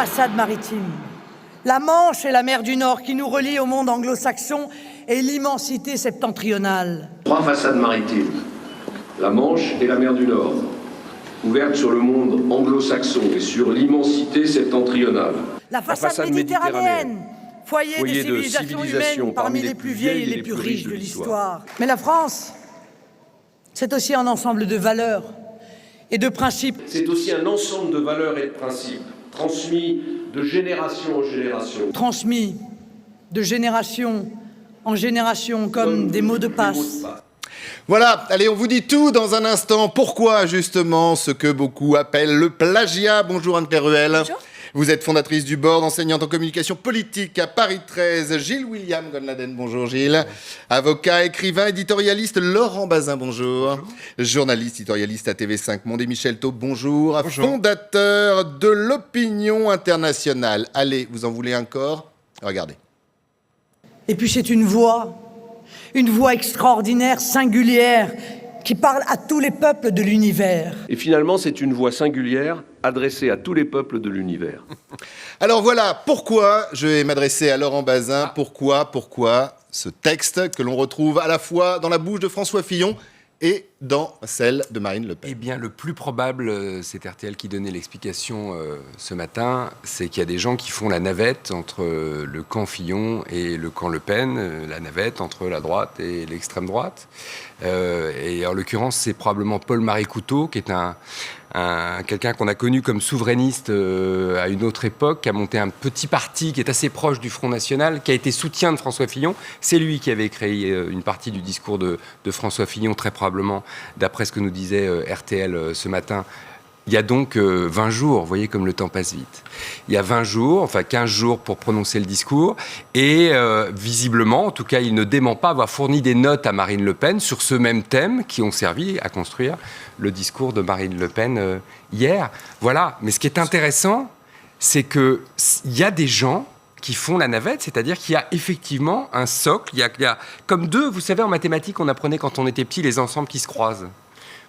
façade maritime. La Manche et la mer du Nord qui nous relient au monde anglo-saxon et l'immensité septentrionale. 3 façades maritimes, la Manche et la mer du Nord, ouvertes sur le monde anglo-saxon et sur l'immensité septentrionale. La façade méditerranéenne, foyer des civilisations humaines parmi les plus vieilles et les plus riches de l'histoire. Mais la France, c'est aussi un ensemble de valeurs et de principes. C'est aussi un ensemble de valeurs et de principes, transmis de génération en génération. Transmis de génération en génération comme des mots de passe. Voilà, allez, on vous dit tout dans un instant. Pourquoi, justement, ce que beaucoup appellent le plagiat? Bonjour Anne-Claire Ruel. Bonjour. Vous êtes fondatrice du board, enseignante en communication politique à Paris 13. Gilles William Gonladen, bonjour Gilles. Avocat, écrivain, éditorialiste, Laurent Bazin, bonjour. Journaliste, éditorialiste à TV5 Monde et Michel Taube, bonjour. Fondateur de l'Opinion Internationale. Allez, vous en voulez un corps? Regardez. Et puis c'est une voix extraordinaire, singulière, qui parle à tous les peuples de l'univers. Et finalement, c'est une voix singulière adressée à tous les peuples de l'univers. Alors voilà, pourquoi je vais m'adresser à Laurent Bazin. Pourquoi ce texte que l'on retrouve à la fois dans la bouche de François Fillon et dans celle de Marine Le Pen? Eh bien, le plus probable, c'est RTL qui donnait l'explication ce matin, c'est qu'il y a des gens qui font la navette entre le camp Fillon et le camp Le Pen, la navette entre la droite et l'extrême droite. Et en l'occurrence, c'est probablement Paul-Marie Couteau, qui est quelqu'un qu'on a connu comme souverainiste à une autre époque, qui a monté un petit parti qui est assez proche du Front National, qui a été soutien de François Fillon. C'est lui qui avait créé une partie du discours de François Fillon, très probablement, d'après ce que nous disait RTL ce matin. Il y a donc 20 jours, vous voyez comme le temps passe vite. Il y a 20 jours, enfin 15 jours pour prononcer le discours, et visiblement, en tout cas, il ne dément pas avoir fourni des notes à Marine Le Pen sur ce même thème qui ont servi à construire le discours de Marine Le Pen hier. Voilà, mais ce qui est intéressant, c'est qu'il y a des gens qui font la navette, c'est-à-dire qu'il y a effectivement un socle, il y a comme deux, vous savez, en mathématiques, on apprenait quand on était petit les ensembles qui se croisent.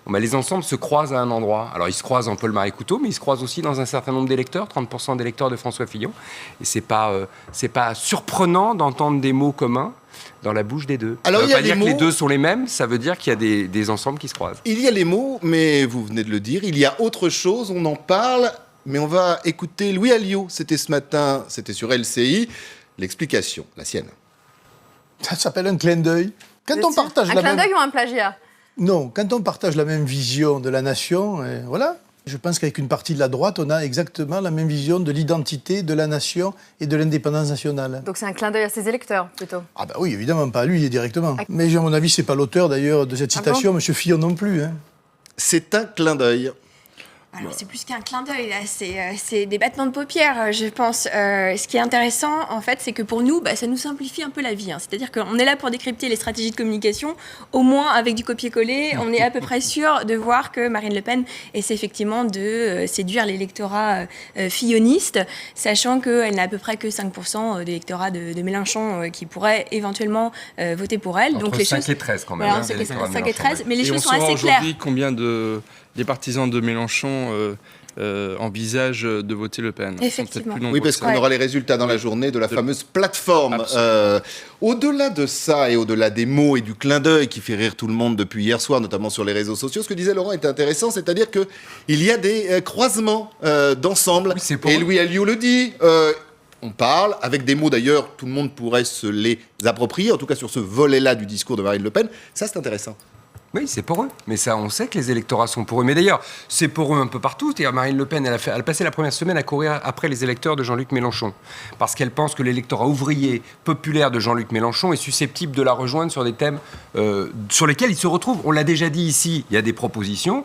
Bon, ben, les ensembles se croisent à un endroit. Alors, ils se croisent en Paul-Marie Couteau, mais ils se croisent aussi dans un certain nombre d'électeurs, 30% d'électeurs de François Fillon. Et c'est pas surprenant d'entendre des mots communs dans la bouche des deux. Alors, ça ne veut pas dire que les deux sont les mêmes, ça veut dire qu'il y a des ensembles qui se croisent. Il y a les mots, mais vous venez de le dire, il y a autre chose, on en parle, mais on va écouter Louis Alliot. C'était ce matin, c'était sur LCI. L'explication, la sienne. Ça s'appelle un clin d'œil. Quand on partage un clin d'œil ou un plagiat? Non, quand on partage la même vision de la nation, voilà. Je pense qu'avec une partie de la droite, on a exactement la même vision de l'identité de la nation et de l'indépendance nationale. Donc c'est un clin d'œil à ses électeurs, plutôt? Ah bah oui, évidemment, pas à lui directement. Mais à mon avis, c'est pas l'auteur d'ailleurs de cette citation, bon? M. Fillon non plus. Hein. C'est un clin d'œil. Alors, c'est plus qu'un clin d'œil, là. C'est des battements de paupières, je pense. Ce qui est intéressant, en fait, c'est que pour nous, ça nous simplifie un peu la vie. Hein. C'est-à-dire qu'on est là pour décrypter les stratégies de communication. Au moins, avec du copier-coller, on est à peu près sûr de voir que Marine Le Pen essaie effectivement de séduire l'électorat filloniste, sachant qu'elle n'a à peu près que 5% d'électorat de Mélenchon qui pourrait éventuellement voter pour elle. Entre donc, les 5 choses... et 13 quand même. Voilà, Hein, 5 et 13, mais les et choses sont assez on saura claires. aujourd'hui combien des partisans de Mélenchon envisagent de voter Le Pen. Effectivement. Oui, parce qu'on aura les résultats dans la journée de la fameuse plateforme. Au-delà de ça et au-delà des mots et du clin d'œil qui fait rire tout le monde depuis hier soir, notamment sur les réseaux sociaux, ce que disait Laurent était intéressant, c'est-à-dire qu'il y a des croisements d'ensemble. Oui, et Louis Alliot le dit. On parle, avec des mots d'ailleurs, tout le monde pourrait se les approprier, en tout cas sur ce volet-là du discours de Marine Le Pen. Ça, c'est intéressant. Oui, c'est pour eux. Mais ça, on sait que les électorats sont pour eux. Mais d'ailleurs, c'est pour eux un peu partout. C'est-à-dire, Marine Le Pen, elle a passé la première semaine à courir après les électeurs de Jean-Luc Mélenchon. Parce qu'elle pense que l'électorat ouvrier, populaire de Jean-Luc Mélenchon est susceptible de la rejoindre sur des thèmes sur lesquels il se retrouve. On l'a déjà dit ici, il y a des propositions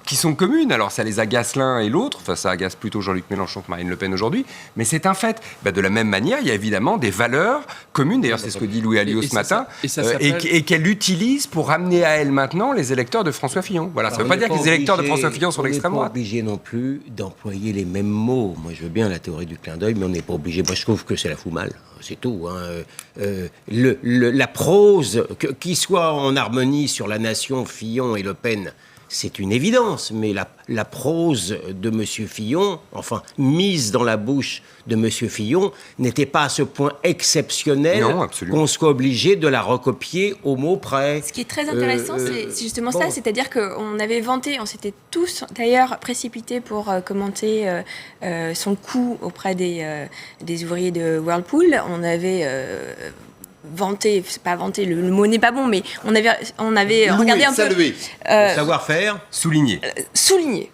qui sont communes. Alors, ça les agace l'un et l'autre. Enfin, ça agace plutôt Jean-Luc Mélenchon que Marine Le Pen aujourd'hui. Mais c'est un fait. De la même manière, il y a évidemment des valeurs communes. D'ailleurs, c'est ce que dit Louis Alliot ce matin. Et qu'elle utilise pour ramener à elle maintenant les électeurs de François Fillon. Voilà, ça ne veut pas dire que les électeurs de François Fillon sont l'extrême droite. On n'est pas obligé non plus d'employer les mêmes mots. Moi, je veux bien la théorie du clin d'œil, mais on n'est pas obligé. Moi, je trouve que c'est la fout mal. C'est tout. Hein. La prose, qui soit en harmonie sur la nation, Fillon et Le Pen, c'est une évidence, mais la prose de M. Fillon, enfin, mise dans la bouche de M. Fillon, n'était pas à ce point exceptionnelle qu'on soit obligé de la recopier au mot près. Ce qui est très intéressant, c'est justement ça, c'est-à-dire qu'on avait vanté, on s'était tous d'ailleurs précipités pour commenter son coup auprès des ouvriers de Whirlpool. On avait vanté, c'est pas vanté, le mot n'est pas bon, mais on avait regardé un peu... Savoir-faire, souligner. Souligner.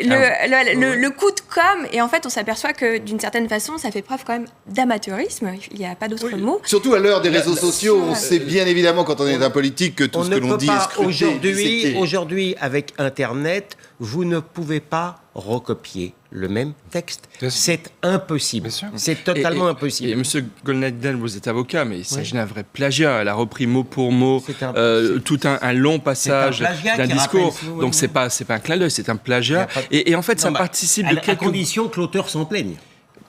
Le coup de com', et en fait, on s'aperçoit que d'une certaine façon, ça fait preuve quand même d'amateurisme. Il n'y a pas d'autre mot. Surtout à l'heure des réseaux sociaux, on sait bien évidemment quand on est un politique que tout ce que l'on dit est scruté. Aujourd'hui, avec Internet, vous ne pouvez pas recopier le même texte. C'est impossible. C'est totalement impossible. Et Monsieur Goldnadel, vous êtes avocat, mais il s'agit d'un vrai plagiat. Elle a repris mot pour mot tout un long passage d'un discours. Donc c'est pas un clin d'œil, c'est un plagiat. Et en fait, ça participe de quelques... À condition que l'auteur s'en plaigne.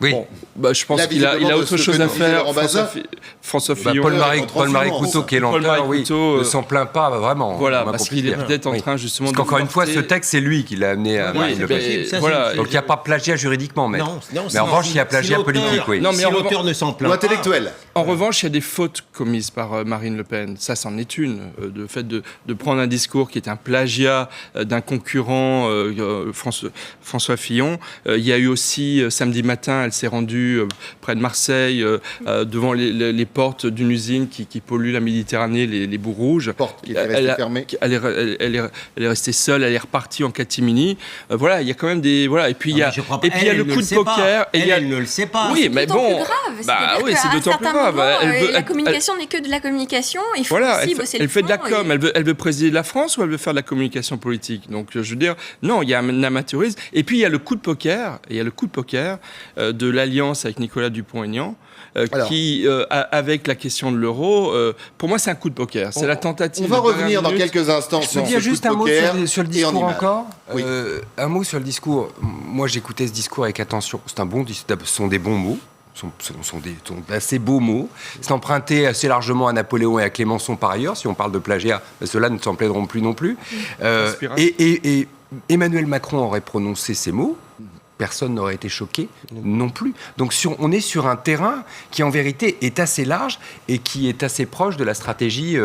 Oui. Bon, je pense qu'il a autre chose à faire. François Fillon. Paul-Marie Couteau, qui est l'auteur, ne s'en plaint pas vraiment. Voilà, parce qu'il est peut-être en train justement Parce qu'encore une fois, ce texte, c'est lui qui l'a amené à Marine Le Pen. Donc il n'y a pas plagiat juridiquement, mais en revanche, il y a plagiat politique. Non, mais si l'auteur ne s'en plaint pas. Intellectuel. En revanche, il y a des fautes commises par Marine Le Pen. Ça, c'en est une. Le fait de prendre un discours qui est un plagiat d'un concurrent, François Fillon. Il y a eu aussi, samedi matin, elle s'est rendue près de Marseille, devant les portes d'une usine qui pollue la Méditerranée, les boues rouges. Porte qui était restée fermée. Elle est restée seule, elle est repartie en catimini. Voilà, il y a quand même des... Voilà. Et puis il y a le coup de poker. Elle ne le sait pas. Oui, mais bon... C'est d'autant plus grave. La communication n'est que de la communication. Il faut aussi bosser le fond. Elle fait de la com. Elle veut présider la France ou elle veut faire de la communication politique? Donc, je veux dire, non, il y a un amateurisme. Et puis, il y a le coup de poker. De l'alliance avec Nicolas Dupont-Aignan. Qui, avec la question de l'euro, pour moi, c'est un coup de poker. C'est la tentative. On va revenir dans quelques instants sur ce coup de poker. Juste un mot sur le discours encore. Un mot sur le discours. Moi, j'écoutais ce discours avec attention. Ce sont des bons mots. Ce sont d'assez beaux mots. C'est emprunté assez largement à Napoléon et à Clémenceau par ailleurs. Si on parle de plagiat, ceux-là ne s'en plaideront plus non plus. Et Emmanuel Macron aurait prononcé ces mots. Personne n'aurait été choqué non plus. Donc on est sur un terrain qui en vérité est assez large et qui est assez proche de la stratégie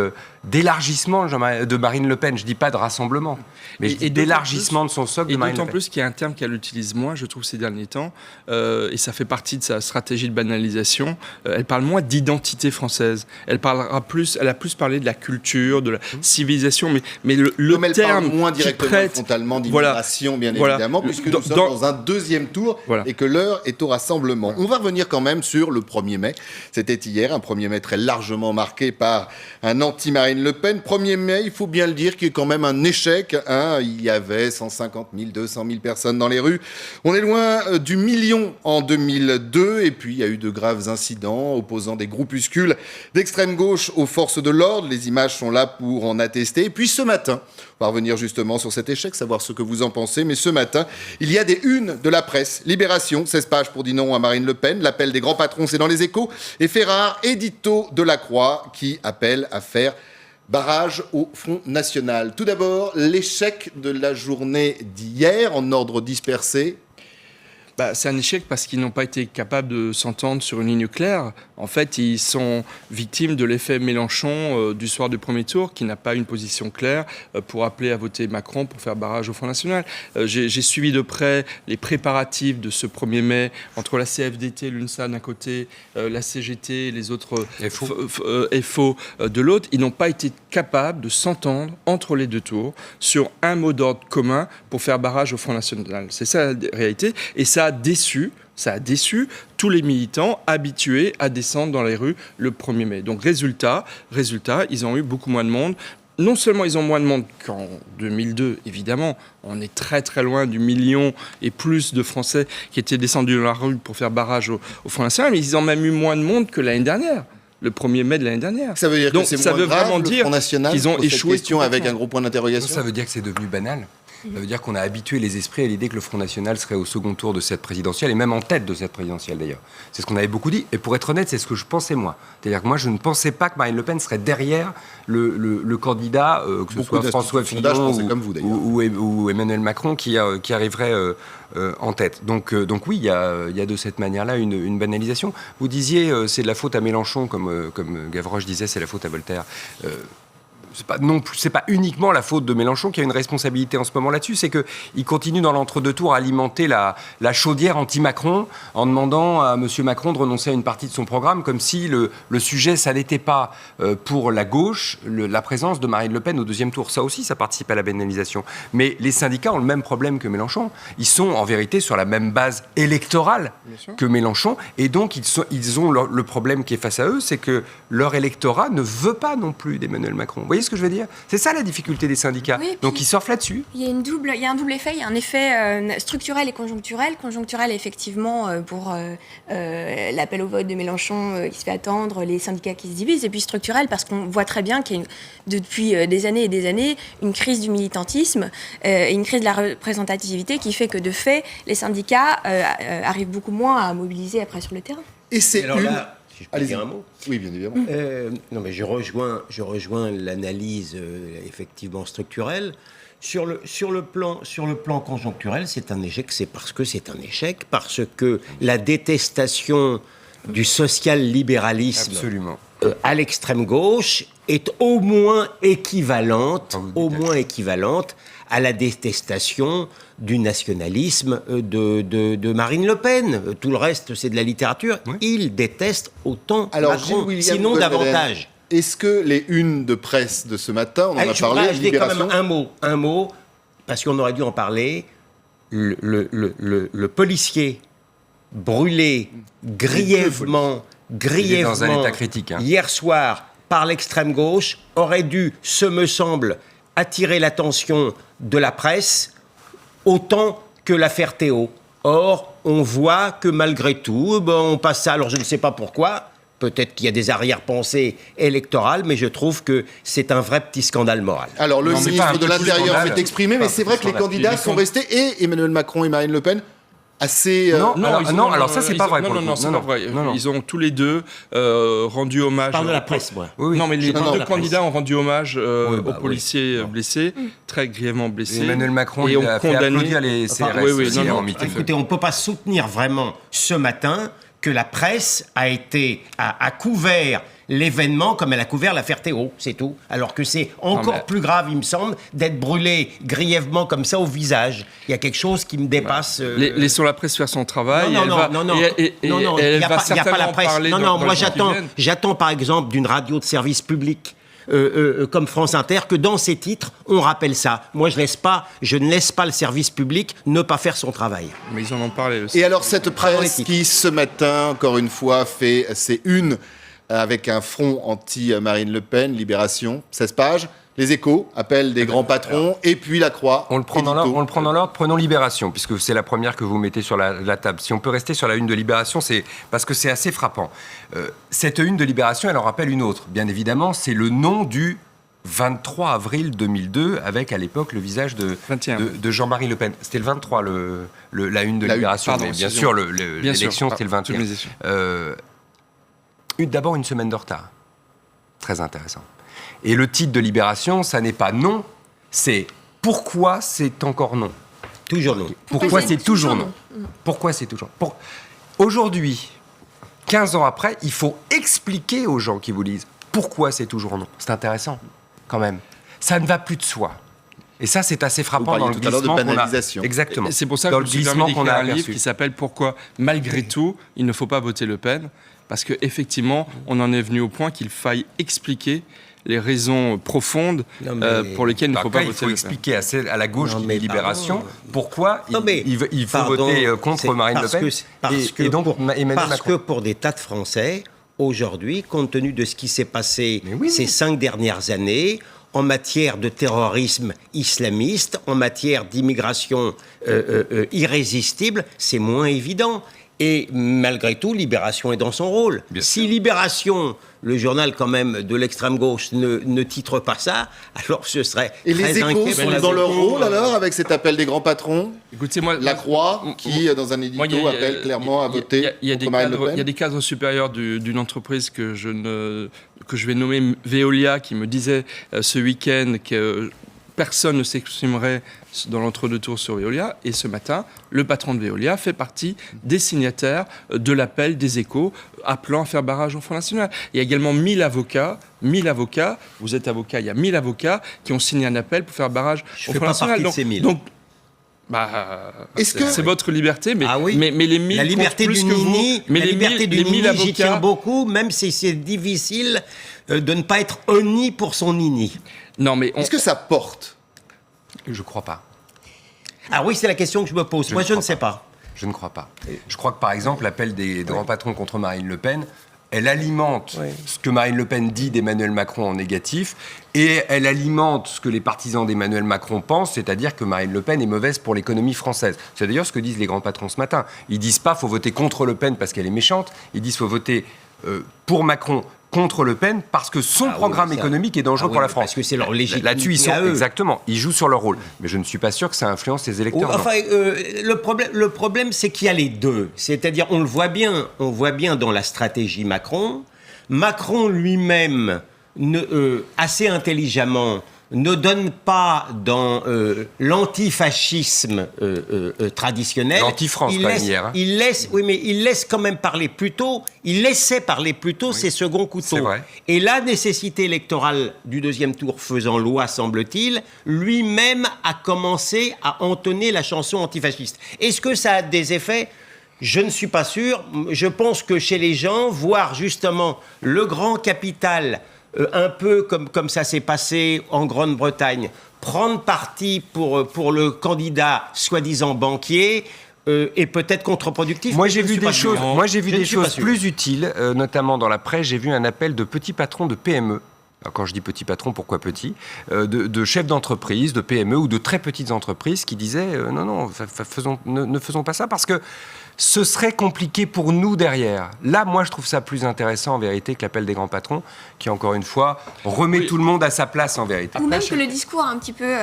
d'élargissement de Marine Le Pen. Je ne dis pas de rassemblement, mais je dis d'élargissement de son socle de Marine Le Pen. Et d'autant plus qu'il y a un terme qu'elle utilise moins, je trouve, ces derniers temps, et ça fait partie de sa stratégie de banalisation. Elle parle moins d'identité française. Elle a plus parlé de la culture, de la civilisation, mais le terme parle moins directement, frontalement d'immigration, bien évidemment, puisque nous sommes dans un deuxième tour et que l'heure est au rassemblement. On va revenir quand même sur le 1er mai. C'était hier, un 1er mai très largement marqué par un anti-Marine Le Pen. 1er mai, il faut bien le dire, qui est quand même un échec. Il y avait 150 000, 200 000 personnes dans les rues. On est loin du million en 2002. Et puis, il y a eu de graves incidents opposant des groupuscules d'extrême gauche aux forces de l'ordre. Les images sont là pour en attester. Et puis, ce matin, on va revenir justement sur cet échec, savoir ce que vous en pensez. Mais ce matin, il y a des unes de la presse. Libération, 16 pages pour dire non à Marine Le Pen. L'appel des grands patrons, c'est dans les Échos. Et Ferrare, édito de la Croix, qui appelle à faire barrage au Front National. Tout d'abord, l'échec de la journée d'hier, en ordre dispersé. C'est un échec parce qu'ils n'ont pas été capables de s'entendre sur une ligne claire. En fait, ils sont victimes de l'effet Mélenchon du soir du premier tour, qui n'a pas une position claire pour appeler à voter Macron pour faire barrage au Front National. J'ai suivi de près les préparatifs de ce 1er mai entre la CFDT, l'UNSA d'un côté, la CGT et les autres FO de l'autre. Ils n'ont pas été capables de s'entendre entre les deux tours sur un mot d'ordre commun pour faire barrage au Front National. C'est ça la réalité. Et ça a déçu tous les militants habitués à descendre dans les rues le 1er mai. Donc résultat, ils ont eu beaucoup moins de monde. Non seulement ils ont moins de monde qu'en 2002, évidemment, on est très très loin du million et plus de Français qui étaient descendus dans la rue pour faire barrage au Front National, mais ils ont même eu moins de monde que l'année dernière. Le 1er mai de l'année dernière. Ça veut dire que c'est moins grave, le Front National, qu'ils ont échoué. Question avec un gros point d'interrogation. Ça veut dire que c'est devenu banal. Ça veut dire qu'on a habitué les esprits à l'idée que le Front National serait au second tour de cette présidentielle, et même en tête de cette présidentielle d'ailleurs. C'est ce qu'on avait beaucoup dit, et pour être honnête, c'est ce que je pensais moi. C'est-à-dire que moi, je ne pensais pas que Marine Le Pen serait derrière le candidat, que ce soit François Fillon ou Emmanuel Macron, qui arriverait en tête. Donc oui, il y a de cette manière-là une banalisation. Vous disiez, c'est de la faute à Mélenchon, comme Gavroche disait, c'est la faute à Voltaire. C'est pas uniquement la faute de Mélenchon qui a une responsabilité en ce moment là-dessus, c'est qu'il continue dans l'entre-deux tours à alimenter la chaudière anti-Macron en demandant à M. Macron de renoncer à une partie de son programme, comme si le sujet, ça n'était pas pour la gauche, la présence de Marine Le Pen au deuxième tour. Ça aussi, ça participe à la banalisation. Mais les syndicats ont le même problème que Mélenchon. Ils sont en vérité sur la même base électorale que Mélenchon, et donc ils ont le problème qui est face à eux, c'est que leur électorat ne veut pas non plus d'Emmanuel Macron. Vous voyez ce que je veux dire? C'est ça la difficulté des syndicats. Oui, donc ils surfent là-dessus. Il y a un double effet. Il y a un effet structurel et conjoncturel. Conjoncturel, effectivement, pour l'appel au vote de Mélenchon qui se fait attendre, les syndicats qui se divisent. Et puis structurel, parce qu'on voit très bien qu'il y a depuis des années et des années une crise du militantisme et une crise de la représentativité qui fait que, de fait, les syndicats arrivent beaucoup moins à mobiliser après sur le terrain. Et c'est Si je peux dire un mot. Oui, bien évidemment. Non, mais je rejoins l'analyse effectivement structurelle. Sur le plan conjoncturel, c'est un échec. C'est parce que la détestation du social-libéralisme à l'extrême gauche est au moins équivalente à la détestation du nationalisme de Marine Le Pen. Tout le reste, c'est de la littérature. Oui. Il déteste autant Macron, sinon davantage. Est-ce que les unes de presse de ce matin, on en a parlé, je dis quand même un mot, parce qu'on aurait dû en parler. Le policier brûlé grièvement dans un état critique, hier soir par l'extrême gauche aurait dû, ce me semble, attirer l'attention de la presse autant que l'affaire Théo. Or, on voit que malgré tout, on passe ça. Alors je ne sais pas pourquoi, peut-être qu'il y a des arrière-pensées électorales, mais je trouve que c'est un vrai petit scandale moral. Alors le ministre de l'Intérieur s'est exprimé, mais c'est vrai que les candidats sont restés, et Emmanuel Macron et Marine Le Pen, assez... alors ça, c'est pas vrai. Non, c'est pas vrai. Ils ont tous les deux rendu hommage... Parle de la presse, moi. Oui. Non, mais les deux candidats ont rendu hommage aux policiers blessés, très grièvement blessés. Emmanuel Macron, il a fait applaudir les CRS. Écoutez, on ne peut pas soutenir vraiment ce matin que la presse a couvert l'événement comme elle a couvert l'affaire Théo, c'est tout. Alors que c'est encore plus grave, il me semble, d'être brûlé grièvement comme ça au visage. Il y a quelque chose qui me dépasse. Laissons la presse faire son travail. Non, il n'y a pas la presse. Non, moi j'attends par exemple d'une radio de service public comme France Inter que dans ses titres on rappelle ça. Moi je ne laisse pas le service public ne pas faire son travail. Mais ils en ont parlé aussi. Et alors cette presse qui ce matin encore une fois fait ses unes avec un front anti-Marine Le Pen, Libération, 16 pages. Les Échos, appellent des grands patrons, et puis La Croix. On le prend dans l'ordre, prenons Libération, puisque c'est la première que vous mettez sur la table. Si on peut rester sur la une de Libération, c'est parce que c'est assez frappant. Cette une de Libération, elle en rappelle une autre. Bien évidemment, c'est le nom du 23 avril 2002, avec à l'époque le visage de Jean-Marie Le Pen. C'était le 23, la une de Libération, mais bien sûr, l'élection, c'était le 21. D'abord, une semaine de retard. Très intéressant. Et le titre de Libération, ça n'est pas non, c'est pourquoi c'est encore non. Toujours non. Pourquoi c'est toujours non. Pourquoi c'est toujours non. Aujourd'hui, 15 ans après, il faut expliquer aux gens qui vous lisent pourquoi c'est toujours non. C'est intéressant, quand même. Ça ne va plus de soi. Et ça, c'est assez frappant dans le glissement qu'on a. Exactement. C'est pour ça que je me suis permis d'écrire un livre qui s'appelle « Pourquoi, malgré tout, il ne faut pas voter Le Pen ». Parce qu'effectivement, on en est venu au point qu'il faille expliquer les raisons profondes pour lesquelles il ne faut pas voter. Il faut expliquer à la gauche qui est Libération pourquoi il faut voter contre Marine Le Pen. Parce que pour des tas de Français, aujourd'hui, compte tenu de ce qui s'est passé ces 5 dernières années, en matière de terrorisme islamiste, en matière d'immigration irrésistible, c'est moins évident. Et malgré tout, Libération est dans son rôle. Si Libération, le journal quand même de l'extrême gauche, ne titre pas ça, alors ce serait Et très les Échos sont dans leur rôle alors, avec cet appel des grands patrons? Écoutez, moi, La Croix, qui dans un édito appelle clairement à voter contre Marine Le Pen. Il y a des cadres supérieurs d'une entreprise que je vais nommer Veolia, qui me disait ce week-end que personne ne s'exprimerait dans l'entre-deux-tours sur Veolia. Et ce matin, le patron de Veolia fait partie des signataires de l'appel des Échos appelant à faire barrage au Front National. Il y a également 1000 avocats, vous êtes avocat, il y a 1000 avocats qui ont signé un appel pour faire barrage au Front National. Je fais pas partie de ces 1000. Donc, c'est votre liberté, mais les 1000 la liberté du Nini, j'y tiens beaucoup, même si c'est difficile de ne pas être honni pour son Nini. Non, mais est-ce que ça porte? Je crois pas. Ah oui, c'est la question que je me pose. Moi, je ne sais pas. Je ne crois pas. Je crois que, par exemple, l'appel des grands patrons contre Marine Le Pen, elle alimente ce que Marine Le Pen dit d'Emmanuel Macron en négatif, et elle alimente ce que les partisans d'Emmanuel Macron pensent, c'est-à-dire que Marine Le Pen est mauvaise pour l'économie française. C'est d'ailleurs ce que disent les grands patrons ce matin. Ils disent pas faut voter contre Le Pen parce qu'elle est méchante, ils disent faut voter pour Macron contre Le Pen parce que son programme économique est dangereux pour la France. Parce que c'est leur légitimité. Là-dessus, ils sont exactement. Ils jouent sur leur rôle. Mais je ne suis pas sûr que ça influence les électeurs. Enfin, le problème, c'est qu'il y a les deux. C'est-à-dire, on voit bien dans la stratégie Macron. Macron lui-même, assez intelligemment, ne donne pas dans l'antifascisme traditionnel. L'anti-France, hier. Il laisse quand même parler plus tôt. Il laissait parler plus tôt ses seconds couteaux. Et la nécessité électorale du deuxième tour faisant loi, semble-t-il, lui-même a commencé à entonner la chanson antifasciste. Est-ce que ça a des effets ? Je ne suis pas sûr. Je pense que chez les gens, voir justement le grand capital, un peu comme ça s'est passé en Grande-Bretagne, prendre parti pour le candidat soi-disant banquier est peut-être contre-productif. Moi, j'ai vu des choses plus utiles, notamment dans la presse. J'ai vu un appel de petits patrons de PME. Alors, quand je dis petits patrons, pourquoi petits, de chefs d'entreprise, de PME ou de très petites entreprises qui disaient non, ne faisons pas ça parce que ce serait compliqué pour nous derrière. Là, moi, je trouve ça plus intéressant en vérité que l'appel des grands patrons qui, encore une fois, remet tout le monde à sa place en vérité. Ou même que le discours un petit peu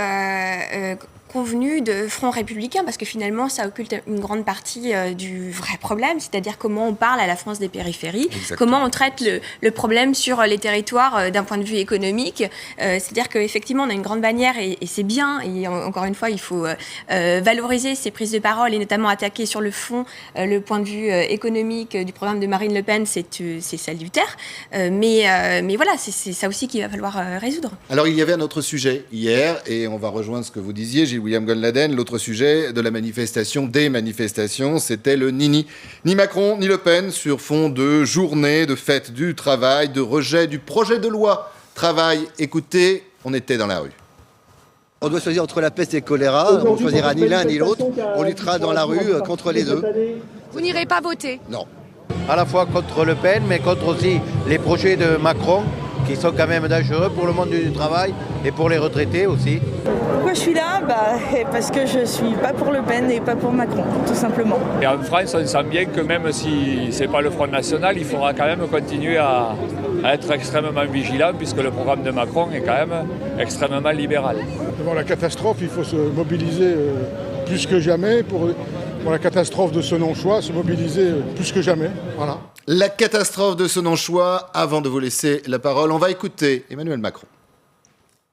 convenu de Front républicain, parce que finalement, ça occulte une grande partie du vrai problème, c'est-à-dire comment on parle à la France des périphéries, comment on traite le problème sur les territoires d'un point de vue économique. C'est-à-dire qu'effectivement, on a une grande bannière et c'est bien, et encore une fois, il faut valoriser ces prises de parole et notamment attaquer sur le fond le point de vue économique du programme de Marine Le Pen, c'est salutaire. Mais voilà, c'est ça aussi qu'il va falloir résoudre. Alors, il y avait un autre sujet hier, et on va rejoindre ce que vous disiez, Gilles William Goldnaden. L'autre sujet de la manifestation, des manifestations, c'était le Nini. Ni Macron, ni Le Pen, sur fond de journée, de fête du travail, de rejet du projet de loi travail. Écoutez, on était dans la rue. On doit choisir entre la peste et le choléra. On ne choisira ni l'un ni l'autre. On luttera dans la rue contre les deux. Vous n'irez pas voter? Non. À la fois contre Le Pen, mais contre aussi les projets de Macron, qui sont quand même dangereux pour le monde du travail et pour les retraités aussi. Pourquoi je suis là? Parce que je ne suis pas pour Le Pen et pas pour Macron, tout simplement. Et en France, on sent bien que même si ce n'est pas le Front National, il faudra quand même continuer à être extrêmement vigilant, puisque le programme de Macron est quand même extrêmement libéral. Devant la catastrophe, il faut se mobiliser plus que jamais pour la catastrophe de ce non-choix, se mobiliser plus que jamais. Voilà. La catastrophe de ce non-choix. Avant de vous laisser la parole, on va écouter Emmanuel Macron.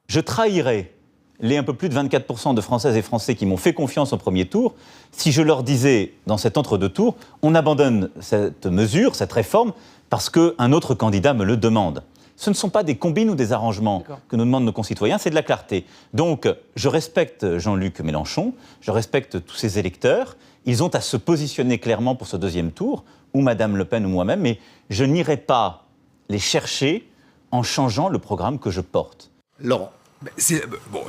Je trahirais les un peu plus de 24% de Françaises et Français qui m'ont fait confiance au premier tour si je leur disais, dans cet entre-deux tours, on abandonne cette mesure, cette réforme, parce qu'un autre candidat me le demande. Ce ne sont pas des combines ou des arrangements que nous demandent nos concitoyens, c'est de la clarté. Donc, je respecte Jean-Luc Mélenchon, je respecte tous ses électeurs. Ils ont à se positionner clairement pour ce deuxième tour, ou Madame Le Pen ou moi-même, mais je n'irai pas les chercher en changeant le programme que je porte. Laurent.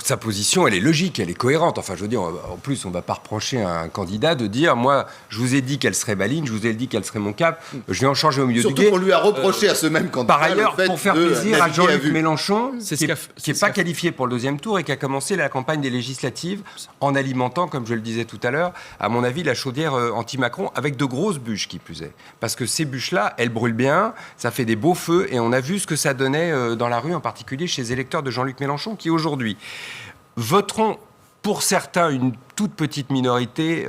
Sa position, elle est logique, elle est cohérente. Enfin, je veux dire, en plus, on ne va pas reprocher à un candidat de dire, moi, je vous ai dit qu'elle serait ma ligne, je vous ai dit qu'elle serait mon cap, je vais en changer au milieu du gué. Surtout qu'on lui a reproché à ce même candidat. Par ailleurs, pour faire plaisir à Jean-Luc Mélenchon, qui n'est pas qualifié pour le deuxième tour et qui a commencé la campagne des législatives en alimentant, comme je le disais tout à l'heure, à mon avis, la chaudière anti-Macron avec de grosses bûches qui plus est. Parce que ces bûches-là, elles brûlent bien, ça fait des beaux feux et on a vu ce que ça donnait dans la rue, en particulier chez les électeurs de Jean-Luc Mélenchon, qui aujourd'hui voteront pour certains, une toute petite minorité,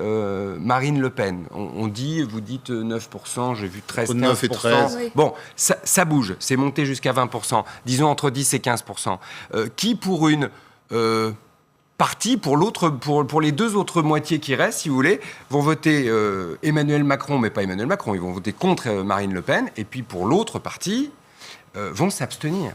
Marine Le Pen. On dit, vous dites 9%, j'ai vu 13, 15%. 9 et 13. Oui. Bon, ça bouge, c'est monté jusqu'à 20%, disons entre 10 et 15%. Qui pour une partie, pour les deux autres moitiés qui restent, si vous voulez, vont voter Emmanuel Macron, mais pas Emmanuel Macron, ils vont voter contre Marine Le Pen, et puis pour l'autre partie, vont s'abstenir.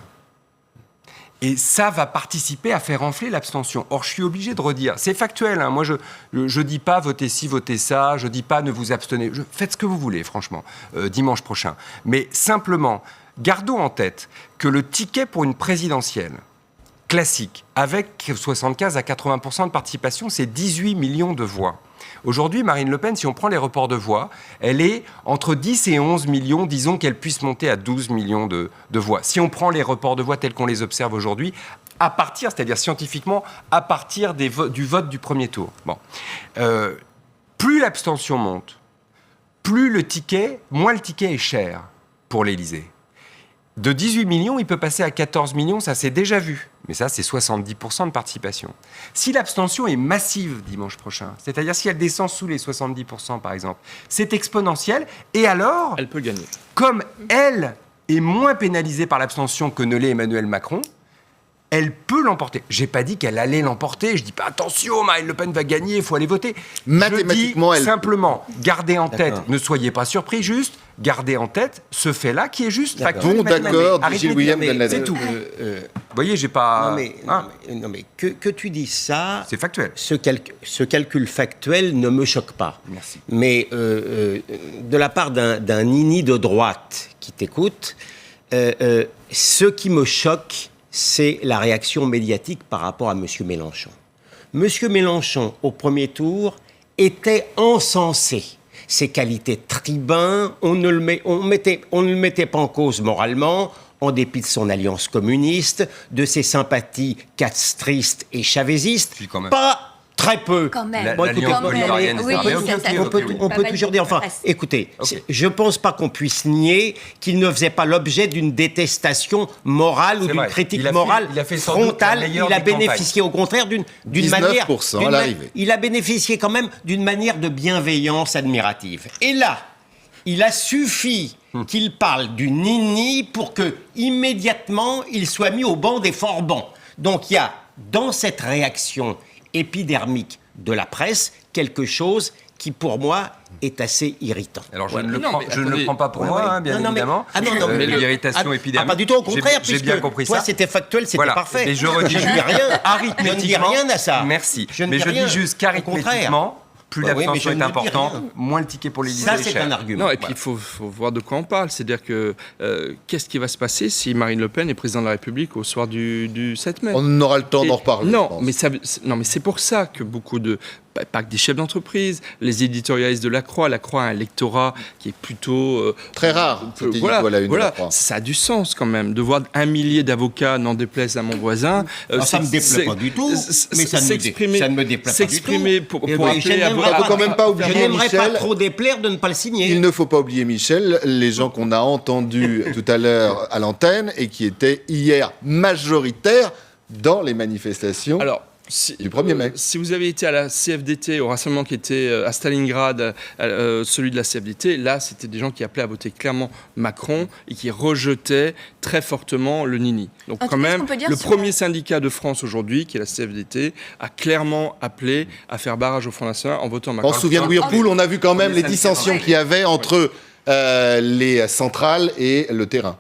Et ça va participer à faire enfler l'abstention. Or, je suis obligé de redire, c'est factuel, hein, moi je dis pas votez ci, votez ça, je dis pas ne vous abstenez, faites ce que vous voulez, franchement, dimanche prochain. Mais simplement, gardons en tête que le ticket pour une présidentielle classique, avec 75 à 80% de participation, c'est 18 millions de voix. Aujourd'hui, Marine Le Pen, si on prend les reports de voix, elle est entre 10 et 11 millions, disons qu'elle puisse monter à 12 millions de voix. Si on prend les reports de voix tels qu'on les observe aujourd'hui, à partir, c'est-à-dire scientifiquement, à partir du vote du premier tour. Bon. Plus l'abstention monte, moins le ticket est cher pour l'Élysée. De 18 millions, il peut passer à 14 millions, ça s'est déjà vu. Mais ça, c'est 70% de participation. Si l'abstention est massive dimanche prochain, c'est-à-dire si elle descend sous les 70% par exemple, c'est exponentiel. Et alors, elle peut gagner. Comme elle est moins pénalisée par l'abstention que ne l'est Emmanuel Macron, elle peut l'emporter. J'ai pas dit qu'elle allait l'emporter. Je dis pas attention, Marine Le Pen va gagner, il faut aller voter. Mathématiquement, je dis simplement, gardez en tête, ne soyez pas surpris, juste gardez en tête ce fait-là qui est juste factuel. Bon, d'accord, dit William Galnadel. C'est tout. Vous voyez, j'ai pas. Non mais que tu dises ça. C'est factuel. Ce calcul factuel ne me choque pas. Merci. Mais de la part d'un nini de droite qui t'écoute, ce qui me choque, c'est la réaction médiatique par rapport à M. Mélenchon. M. Mélenchon, au premier tour, était encensé. Ses qualités tribun, on ne le mettait pas en cause moralement, en dépit de son alliance communiste, de ses sympathies castristes et chavézistes. Pas très peu. Quand même. Bon, écoutez, on peut toujours dire. Enfin, écoutez, je ne pense pas qu'on puisse nier qu'il ne faisait pas l'objet d'une détestation morale ou d'une critique morale frontale. Il a bénéficié au contraire d'une manière. 19% à l'arrivée. Il a bénéficié quand même d'une manière de bienveillance admirative. Et là, il a suffi qu'il parle du nini pour que immédiatement il soit mis au banc des forbans. Donc il y a dans cette réaction épidermique de la presse, quelque chose qui, pour moi, est assez irritant. Alors, je ne le prends pas pour moi, bien évidemment. Mais l'irritation épidermique. Pas du tout, au contraire, j'ai bien compris toi, ça. c'était factuel, c'était parfait. Mais je redis juste, je ne dis rien à ça. Merci. Mais je dis juste qu'arithmétiquement, plus l'abstention est importante, moins le ticket pour l'Élysée est cher. Ça, c'est un argument. Non, et puis il faut voir de quoi on parle. C'est-à-dire que qu'est-ce qui va se passer si Marine Le Pen est présidente de la République au soir du 7 mai ? On aura le temps d'en reparler. Non, mais c'est pour ça que beaucoup de... Pas que des chefs d'entreprise, les éditorialistes de La Croix a un lectorat qui est plutôt... très rare. Voilà, ça a du sens quand même, de voir 1 millier d'avocats, n'en déplaise à mon voisin. Ça ne me déplaît pas du tout, mais ça ne me déplaît pas du tout. S'exprimer pour appeler à... On ne peut quand même pas oublier Michel. Je n'aimerais Michel. pas trop déplaire de ne pas le signer. Il ne faut pas oublier Michel, les gens qu'on a entendus tout à l'heure à l'antenne et qui étaient hier majoritaires dans les manifestations. Du 1er mai. Si vous avez été à la CFDT, au rassemblement qui était à Stalingrad, celui de la CFDT, là, c'était des gens qui appelaient à voter clairement Macron et qui rejetaient très fortement le Nini. Donc quand même, le premier syndicat de France aujourd'hui, qui est la CFDT, a clairement appelé à faire barrage au Front National en votant Macron. On se souvient de Whirlpool, on a vu quand même les dissensions qu'il y avait entre les centrales et le terrain.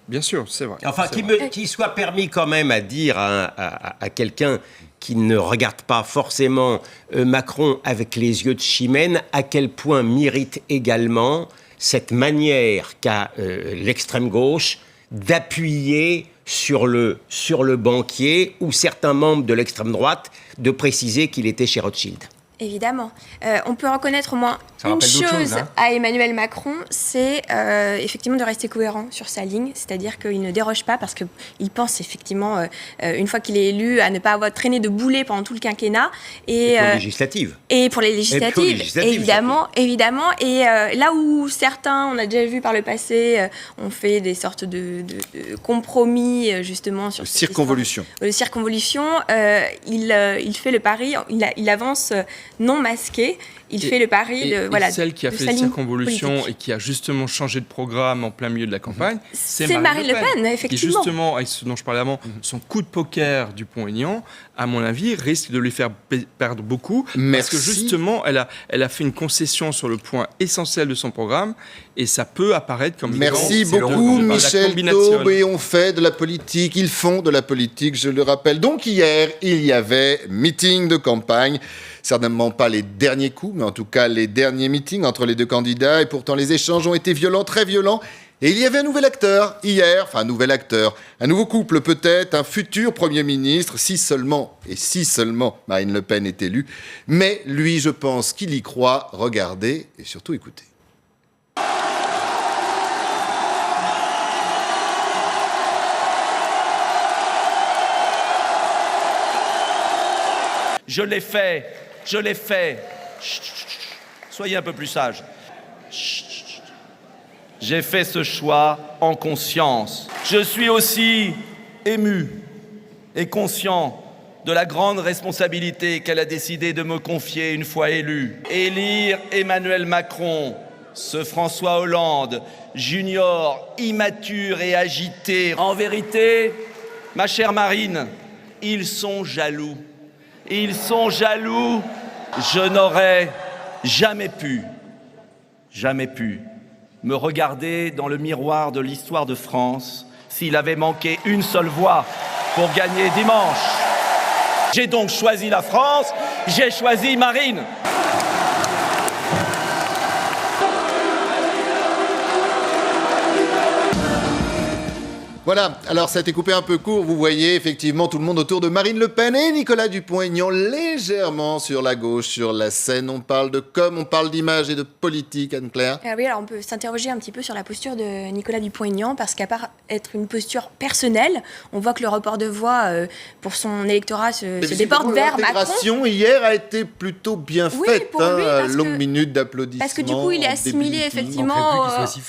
Bien sûr, c'est vrai. Enfin, qu'il soit permis quand même à dire à quelqu'un qui ne regarde pas forcément Macron avec les yeux de Chimène, à quel point mérite également cette manière qu'a l'extrême gauche d'appuyer sur le banquier ou certains membres de l'extrême droite de préciser qu'il était chez Rothschild. Évidemment. On peut reconnaître au moins une chose à Emmanuel Macron, c'est effectivement de rester cohérent sur sa ligne, c'est-à-dire qu'il ne déroge pas parce qu'il pense effectivement, une fois qu'il est élu, à ne pas avoir traîné de boulet pendant tout le quinquennat. Et pour les législatives. Et pour les législatives, évidemment. Et là où certains, on a déjà vu par le passé, ont fait des sortes de compromis justement sur... Circonvolution. Circonvolution, il fait le pari, il avance... non masqué, il fait le pari de celle qui a fait la circonvolution et qui a justement changé de programme en plein milieu de la campagne, c'est Marine Le Pen, effectivement. Qui justement, avec ce dont je parlais avant, son coup de poker Dupont-Aignan, à mon avis, risque de lui faire perdre beaucoup. Parce que justement, elle a fait une concession sur le point essentiel de son programme et ça peut apparaître comme... Merci beaucoup, Michel Taube. Et on fait de la politique, ils font de la politique, je le rappelle. Donc hier, il y avait meeting de campagne. Certainement pas les derniers coups, mais en tout cas les derniers meetings entre les deux candidats. Et pourtant, les échanges ont été violents, très violents. Et il y avait un nouvel acteur hier, enfin un nouvel acteur, un nouveau couple peut-être, un futur Premier ministre, si seulement Marine Le Pen est élue. Mais lui, je pense qu'il y croit. Regardez et surtout écoutez. Je l'ai fait. Chut, chut, chut. Soyez un peu plus sages. J'ai fait ce choix en conscience. Je suis aussi ému et conscient de la grande responsabilité qu'elle a décidé de me confier une fois élue. Élire Emmanuel Macron, ce François Hollande, junior, immature et agité. En vérité, ma chère Marine, ils sont jaloux. Ils sont jaloux. Je n'aurais jamais pu me regarder dans le miroir de l'histoire de France s'il avait manqué une seule voix pour gagner dimanche. J'ai donc choisi la France, j'ai choisi Marine. Voilà, alors ça a été coupé un peu court, vous voyez effectivement tout le monde autour de Marine Le Pen et Nicolas Dupont-Aignan légèrement sur la gauche, sur la scène. On parle de com, on parle d'image et de politique, Anne-Claire. Oui, alors on peut s'interroger un petit peu sur la posture de Nicolas Dupont-Aignan parce qu'à part être une posture personnelle, on voit que le report de voix pour son électorat se déporte vers Macron. L'intégration hier a été plutôt bien faite, pour lui, parce longue que, minute d'applaudissements. Parce que du coup, il est assimilé effectivement c'est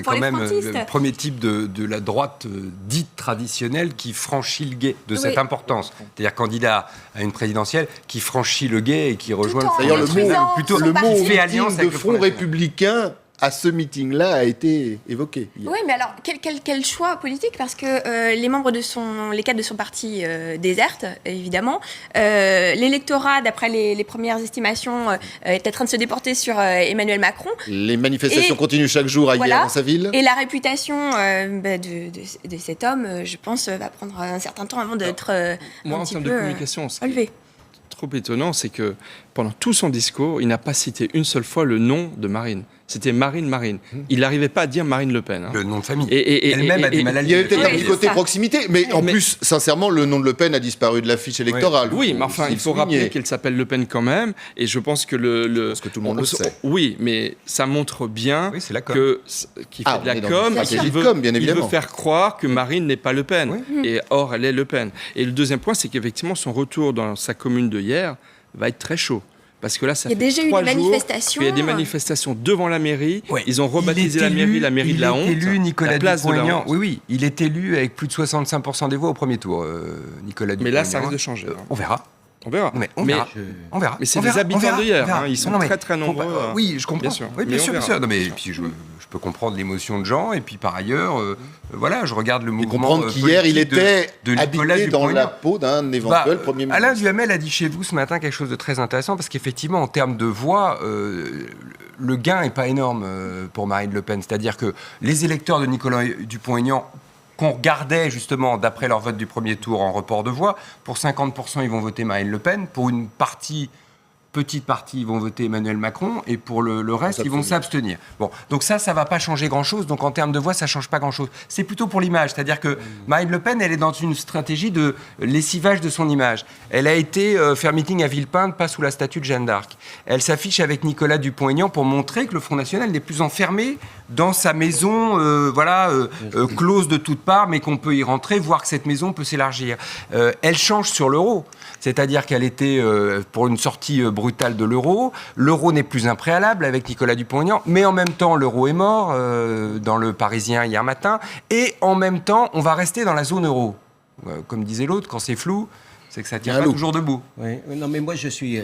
pour quand les même frontistes. le premier type de la droite dite traditionnelle qui franchit le gué de cette importance. C'est-à-dire candidat à une présidentielle qui franchit le gué et qui rejoint... D'ailleurs, le mot meeting de Front républicain à ce meeting-là a été évoqué. Oui, mais alors, quel choix politique? Parce que les cadres de son parti désertent, évidemment. L'électorat, d'après les premières estimations, est en train de se déporter sur Emmanuel Macron. Les manifestations continuent chaque jour ailleurs dans sa ville. Et la réputation de cet homme, je pense, va prendre un certain temps avant d'être moi, en termes de communication, trop étonnant, c'est que pendant tout son discours, il n'a pas cité une seule fois le nom de Marine. C'était Marine. Il n'arrivait pas à dire Marine Le Pen. Le nom de famille. Elle-même a des maladies. Il y avait peut-être un petit côté proximité, mais en plus, sincèrement, le nom de Le Pen a disparu de l'affiche électorale. Oui, mais enfin, il faut rappeler qu'elle s'appelle Le Pen quand même, et je pense que Parce que tout le monde le sait. Oui, mais ça montre bien qu'il fait de la com, il veut faire croire que Marine n'est pas Le Pen, et or elle est Le Pen. Et le deuxième point, c'est qu'effectivement, son retour dans sa commune de hier va être très chaud. Parce que là, ça fait 3 jours qu'il y a des manifestations devant la mairie. Ouais. Ils ont rebaptisé la mairie de la honte. Il est élu, Nicolas Dupont-Aignan. Oui, il est élu avec plus de 65% des voix au premier tour, Nicolas Dupont-Aignan. Mais là, ça risque de changer. On verra. Mais c'est des habitants d'hier. Ils sont très nombreux. Oui, je comprends. Bien sûr. Oui, bien sûr. Non, mais puis je peux comprendre l'émotion de gens. Et puis par ailleurs, je regarde le mouvement. Comprendre qu'hier, il était habité dans la peau d'un éventuel Premier ministre. Alain Duhamel a dit chez vous ce matin quelque chose de très intéressant parce qu'effectivement, en termes de voix, le gain n'est pas énorme pour Marine Le Pen. C'est-à-dire que les électeurs de Nicolas Dupont-Aignan qu'on regardait justement d'après leur vote du premier tour en report de voix, pour 50% ils vont voter Marine Le Pen, pour une partie petite partie vont voter Emmanuel Macron et pour le reste, ils vont s'abstenir. Bon, donc ça va pas changer grand-chose. Donc en termes de voix, ça change pas grand-chose. C'est plutôt pour l'image, c'est-à-dire que Marine Le Pen, elle est dans une stratégie de lessivage de son image. Elle a été faire meeting à Villepinte, pas sous la statue de Jeanne d'Arc. Elle s'affiche avec Nicolas Dupont-Aignan pour montrer que le Front National n'est plus enfermé dans sa maison, close de toutes parts, mais qu'on peut y rentrer, voir que cette maison peut s'élargir. Elle change sur l'euro. C'est-à-dire qu'elle était pour une sortie brutale de l'euro. L'euro n'est plus un préalable avec Nicolas Dupont-Aignan, mais en même temps, l'euro est mort dans le Parisien hier matin. Et en même temps, on va rester dans la zone euro. Comme disait l'autre, quand c'est flou, c'est que ça ne tient pas toujours debout. Oui, non, mais moi, je suis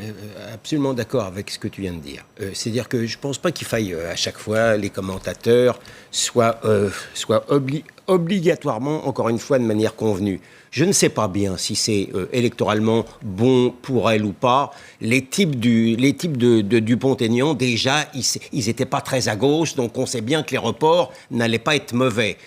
absolument d'accord avec ce que tu viens de dire. C'est-à-dire que je ne pense pas qu'il faille à chaque fois les commentateurs soient obligatoirement, encore une fois, de manière convenue. Je ne sais pas bien si c'est électoralement bon pour elle ou pas. Les types de Dupont-Aignan, déjà, ils n'étaient pas très à gauche, donc on sait bien que les reports n'allaient pas être mauvais.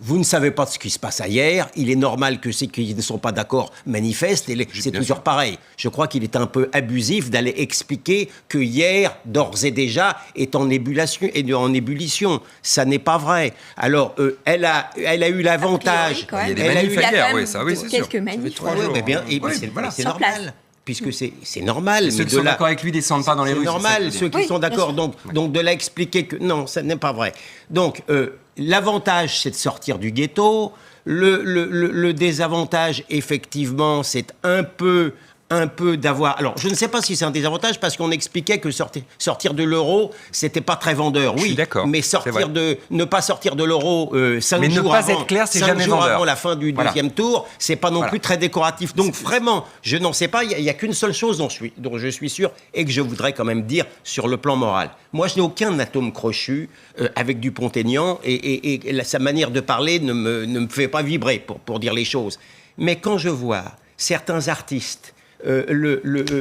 Vous ne savez pas ce qui se passe ailleurs. Il est normal que ceux qui ne sont pas d'accord manifestent. Et c'est toujours pareil. Je crois qu'il est un peu abusif d'aller expliquer que hier, d'ores et déjà, est en ébullition. Ça n'est pas vrai. Alors, elle a eu l'avantage. Il y a des manifs hier, oui, ça, oui, c'est sûr. Quelques manifs. C'est normal. Puisque c'est normal. Et ceux qui sont d'accord avec lui ne descendent pas dans les rues. C'est normal, ceux qui sont d'accord. Donc de là expliquer que non, ça n'est pas vrai. Donc l'avantage, c'est de sortir du ghetto. Le désavantage, effectivement, c'est un peu d'avoir... Alors, je ne sais pas si c'est un désavantage, parce qu'on expliquait que sortir de l'euro, c'était pas très vendeur. Oui, mais ne pas sortir de l'euro 5 jours avant la fin du deuxième tour, c'est pas non plus très décoratif. Donc, vraiment, je n'en sais pas. Il n'y a qu'une seule chose dont je suis sûr et que je voudrais quand même dire sur le plan moral. Moi, je n'ai aucun atome crochu avec Dupont-Aignan et sa manière de parler ne me fait pas vibrer, pour dire les choses. Mais quand je vois certains artistes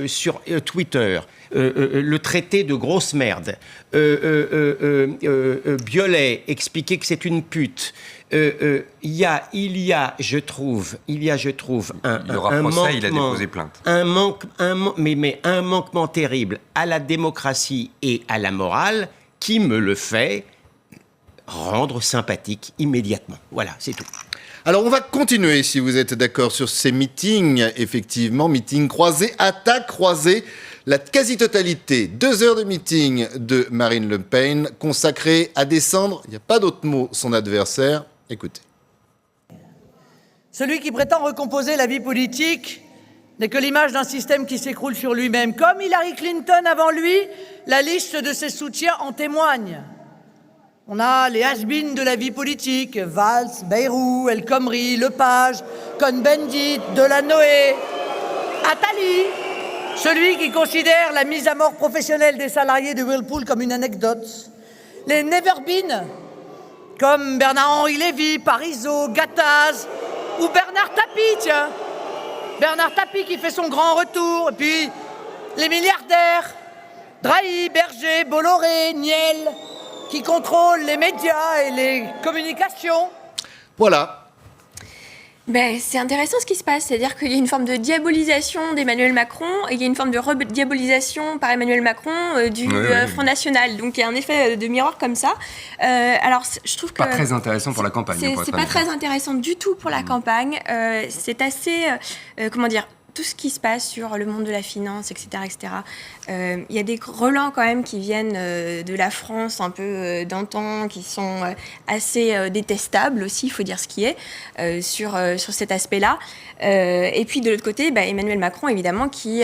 sur Twitter, le traité de grosse merde, Biolay expliquer que c'est une pute. Il y a, je trouve, il y aura procès, manquement, il a déposé plainte. Un manquement terrible à la démocratie et à la morale qui me le fait rendre sympathique immédiatement. Voilà, c'est tout. Alors, on va continuer, si vous êtes d'accord, sur ces meetings, effectivement, meetings croisés, attaques croisées, la quasi-totalité, 2 heures de meeting de Marine Le Pen, consacrée à descendre, il n'y a pas d'autre mot, son adversaire. Écoutez. Celui qui prétend recomposer la vie politique n'est que l'image d'un système qui s'écroule sur lui-même. Comme Hillary Clinton avant lui, la liste de ses soutiens en témoigne. On a les has-beens de la vie politique, Valls, Bayrou, El Khomri, Lepage, Cohn-Bendit, Delanoë, Attali, celui qui considère la mise à mort professionnelle des salariés de Whirlpool comme une anecdote, les never-been, comme Bernard-Henri Lévy, Parisot, Gattaz ou Bernard Tapie, tiens. Bernard Tapie qui fait son grand retour, et puis les milliardaires, Drahi, Berger, Bolloré, Niel, qui contrôle les médias et les communications. Voilà. C'est intéressant ce qui se passe, c'est-à-dire qu'il y a une forme de diabolisation d'Emmanuel Macron et il y a une forme de diabolisation par Emmanuel Macron du Front National. Donc il y a un effet de miroir comme ça. Alors je trouve que... Pas très intéressant pour la campagne. C'est pas très intéressant du tout pour la campagne. C'est assez... comment dire ? Tout ce qui se passe sur le monde de la finance, etc., etc. Il y a des relents quand même qui viennent de la France un peu d'antan, qui sont assez détestables aussi, il faut dire ce qui est, sur cet aspect-là. Et puis de l'autre côté, Emmanuel Macron, évidemment, qui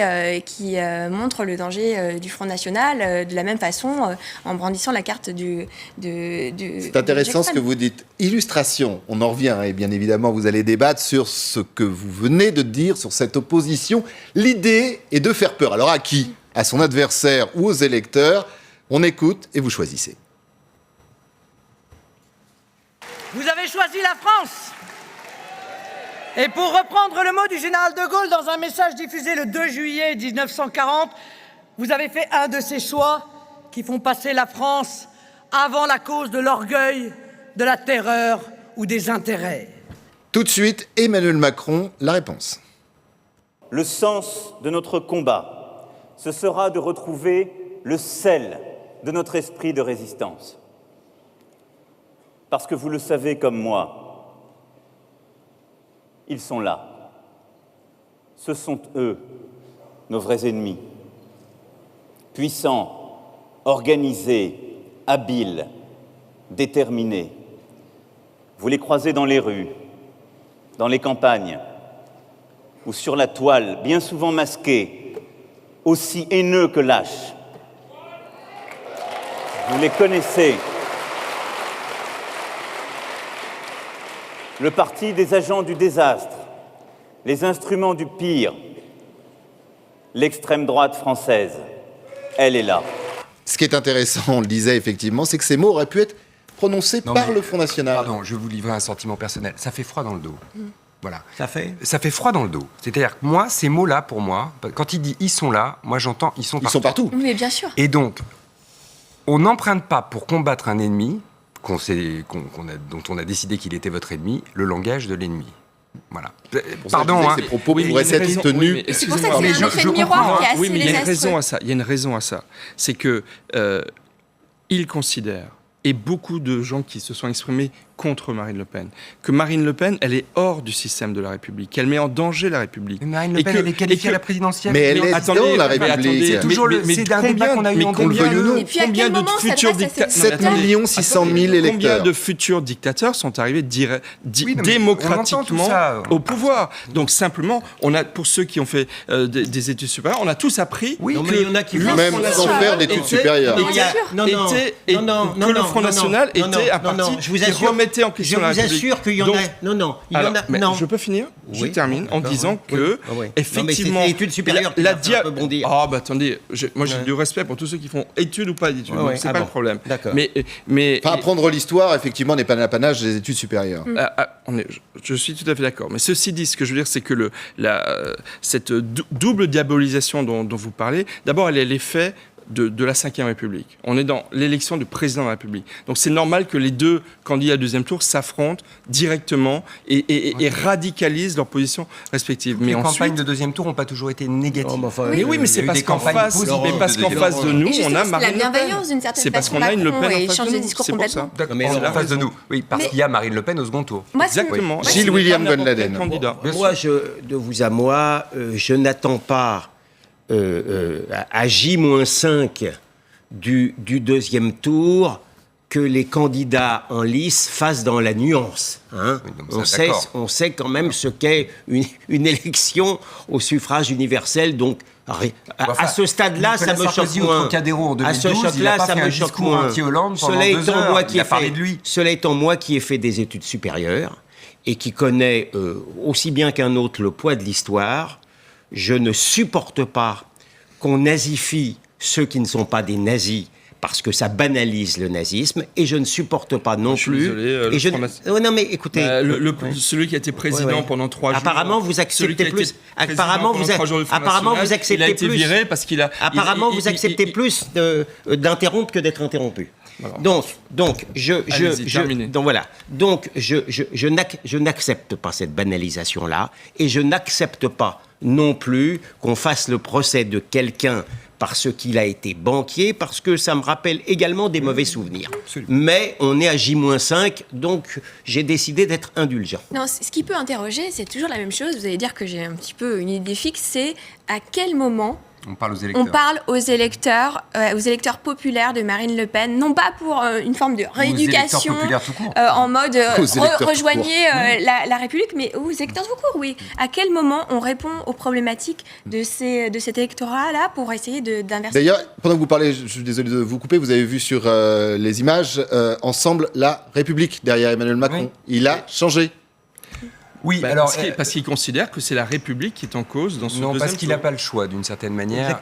montre le danger du Front National de la même façon, en brandissant la carte du C'est intéressant ce que vous dites. Illustration, on en revient, et bien évidemment, vous allez débattre sur ce que vous venez de dire, sur cette opposition. L'idée est de faire peur. Alors à qui ? À son adversaire ou aux électeurs ? On écoute et vous choisissez. Vous avez choisi la France. Et pour reprendre le mot du général de Gaulle dans un message diffusé le 2 juillet 1940, vous avez fait un de ces choix qui font passer la France avant la cause de l'orgueil, de la terreur ou des intérêts. Tout de suite, Emmanuel Macron, la réponse. Le sens de notre combat ce sera de retrouver le sel de notre esprit de résistance. Parce que vous le savez comme moi, ils sont là. Ce sont eux, nos vrais ennemis. Puissants, organisés, habiles, déterminés. Vous les croisez dans les rues, dans les campagnes, ou sur la toile, bien souvent masqués, aussi haineux que lâches. Vous les connaissez. Le parti des agents du désastre, les instruments du pire, l'extrême droite française, elle est là. Ce qui est intéressant, on le disait effectivement, c'est que ces mots auraient pu être prononcés par le Front National. Pardon, je vais vous livrer un sentiment personnel. Ça fait froid dans le dos. Voilà. Ça fait froid dans le dos. C'est-à-dire que moi, ces mots-là, pour moi, quand il dit « ils sont là », moi j'entends « ils sont partout ». Ils sont partout. Oui, bien sûr. Et donc, on n'emprunte pas pour combattre un ennemi dont on a décidé qu'il était votre ennemi, le langage de l'ennemi. Voilà. Pardon, ces propos pourraient être tenus. C'est pour ça que c'est un effet de miroir qui est assez Oui, mais il y a une désastreux. raison à ça. C'est que il considère, et beaucoup de gens qui se sont exprimés contre Marine Le Pen, que Marine Le Pen, elle est hors du système de la République, qu'elle met en danger la République. Mais Marine Le Pen, elle est qualifiée à la présidentielle. Mais elle est dans la République. C'est toujours c'est un débat qu'on a eu en 2002. Et puis à quel moment ça passe à 7 600 000 électeurs. Combien de futurs dictateurs sont arrivés démocratiquement au pouvoir? Donc simplement, on a, pour ceux qui ont fait des études supérieures, on a tous appris mais il y en a qui même sans faire d'études supérieures. Que le Front National était un parti qui remettait en question la République. Je vous assure qu'il y en a. Je peux finir? Je termine en disant que, effectivement, c'est études supérieures qui m'a fait un peu bondir. Ah, bah attendez, moi j'ai du respect pour tous ceux qui font études ou pas d'études. C'est pas le problème. D'accord. Mais apprendre l'histoire, effectivement, n'est pas l'apanage des études supérieures. Je suis tout à fait d'accord. Mais ceci dit, ce que je veux dire, c'est que cette double diabolisation dont vous parlez, d'abord, elle est l'effet de la Ve République. On est dans l'élection du président de la République. Donc c'est normal que les deux candidats au deuxième tour s'affrontent directement et radicalisent leurs positions respectives. Mais les campagnes de deuxième tour n'ont pas toujours été négatives. Mais oui, mais c'est parce qu'en face de nous, on a Marine Le Pen. La bienveillance d'une certaine façon. C'est parce qu'on a une Le Pen en face de nous. C'est pour ça. Mais en face de nous. Oui, parce qu'il y a Marine Le Pen au second tour. Exactement. Gilles William Ben Laden. Moi, de vous à moi, je n'attends pas à J-5 du deuxième tour que les candidats en lice fassent dans la nuance. Hein. Oui, on sait quand même ce qu'est une élection au suffrage univel. Donc, à ce stade-là, ça me choque moins. À ce stade-là, ça me choque moins. Cela étant, moi qui ai fait des études supérieures et qui connais aussi bien qu'un autre le poids de l'histoire, je ne supporte pas qu'on nazifie ceux qui ne sont pas des nazis parce que ça banalise le nazisme, et je ne supporte pas non plus. Non mais écoutez, celui qui a été président pendant 3 jours. Apparemment, vous acceptez plus. Apparemment, vous acceptez il a été plus. Viré parce qu'il a. Apparemment, vous acceptez plus d'interrompre que d'être interrompu. Alors, donc, je n'accepte pas cette banalisation-là, et je n'accepte pas non plus qu'on fasse le procès de quelqu'un parce qu'il a été banquier, parce que ça me rappelle également des mauvais souvenirs. Absolument. Mais on est à J-5, donc j'ai décidé d'être indulgent. Non, ce qui peut interroger, c'est toujours la même chose. Vous allez dire que j'ai un petit peu une idée fixe, c'est à quel moment on parle aux électeurs populaires de Marine Le Pen, non pas pour une forme de rééducation en mode rejoignez la République, mais aux électeurs tout court, oui. À quel moment on répond aux problématiques de cet électorat-là pour essayer d'inverser? D'ailleurs, pendant que vous parlez, je suis désolé de vous couper, vous avez vu sur les images, ensemble, la République derrière Emmanuel Macron. Oui. Il a changé. Oui, parce qu'il considère que c'est la République qui est en cause dans ce deuxième tour. Non, parce qu'il n'a pas le choix, d'une certaine manière.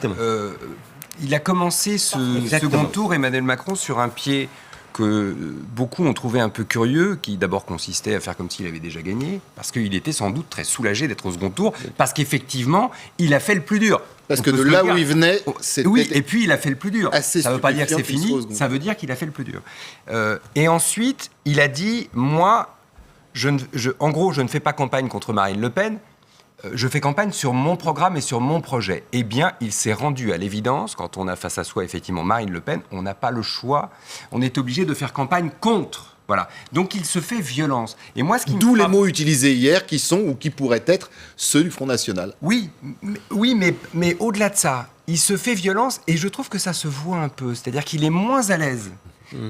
Il a commencé ce second tour, Emmanuel Macron, sur un pied que beaucoup ont trouvé un peu curieux, qui d'abord consistait à faire comme s'il avait déjà gagné, parce qu'il était sans doute très soulagé d'être au second tour, parce qu'effectivement, il a fait le plus dur. Parce que de là où il venait, c'était... Oui, et puis il a fait le plus dur. Ça ne veut pas dire que c'est fini, ça veut dire qu'il a fait le plus dur. Et ensuite, il a dit, moi... en gros, je ne fais pas campagne contre Marine Le Pen, je fais campagne sur mon programme et sur mon projet. Eh bien, il s'est rendu à l'évidence, quand on a face à soi effectivement Marine Le Pen, on n'a pas le choix, on est obligé de faire campagne contre. Voilà. Donc il se fait violence. Et moi, D'où les mots utilisés hier qui sont ou qui pourraient être ceux du Front National. Oui, mais au-delà de ça, il se fait violence et je trouve que ça se voit un peu. C'est-à-dire qu'il est moins à l'aise